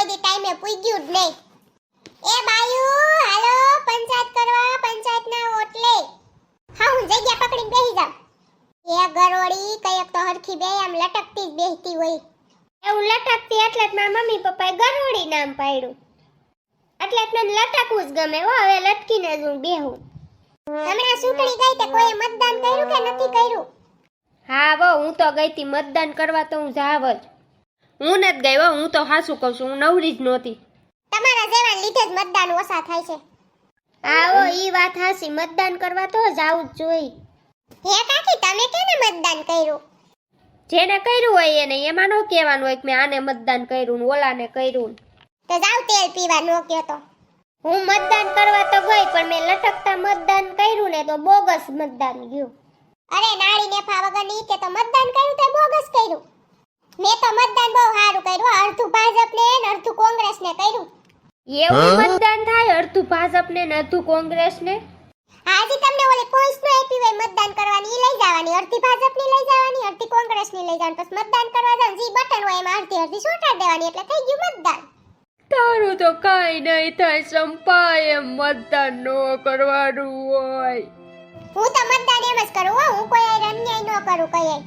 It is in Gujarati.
કોઈ દી ટાઈમે પૂગ્યું જ નહીં. એ બાયુ હાલો પંચાયત કરવા, પંચાયતના ઓટલે. હા હું જગ્યા પકડીને બેસી જાઉં. એ ગરોળી કયક તો હરખી બે આમ લટકતી જ બેસતી હોય. એવું લટકતી એટલે જ મારા મમ્મી પપ્પાએ ગરોળી નામ પાડ્યું. એટલે જ મને લટકવું જ ગમે હો. હવે લટકીને જ હું બેહું. હમણાં ચૂંટણી ગઈ તે કોઈ મતદાન કર્યું કે નથી કર્યું? હા વો હું તો ગઈ તી મતદાન કરવા તો હું જાવ જ. હું નથી ગઈ હો, હું તો હાસું કહું છું, હું નવરી જ નહોતી. તમારા જેવા લીધે જ મતદાન ઓછા થાય છે. આવો ઈ વાત હાસી, મતદાન કરવા તો જાવું જ જોઈએ. હે કાકી તમે કેને મતદાન કર્યું? જેને કર્યું હોય એને, એમાં નો કહેવાનું હોય કે મેં આને મતદાન કર્યું ને ઓલાને કર્યું. તો જાવ તેલ પીવા નો ગયો તો. હું મતદાન કરવા તો ગઈ પણ મેં લટકતા મતદાન કર્યું ને તો બોગસ મતદાન ગયું. અરે નાળી નેફા વગરની તે તો મતદાન કર્યું તે બોગસ કર્યું. મેં તો મતદાન બહુ સારું કર્યું, અડધું ભાજપને ને અડધું કોંગ્રેસને કર્યું. એવું મતદાન થાય અડધું ભાજપને ને અડધું કોંગ્રેસને? આજે તમને ઓલી પોસ્ટ નો આપી હોય મતદાન કરવાની, ઈ લઈ જવાની, અડધી ભાજપની લઈ જવાની, અડધી કોંગ્રેસની લઈ જવાની. પછી મતદાન કરવા જાવ જે બટન હોય એમાં અડધી અડધી છોટાડી દેવાની એટલે થઈ ગયું મતદાન. તારું તો કાઈ નહીં થાય સંપા, એમ મતદાન નો કરવાનું હોય. હું તો મતદાન એમ જ કરું હો, હું કોઈ અન્યાય ન કરું કઈ.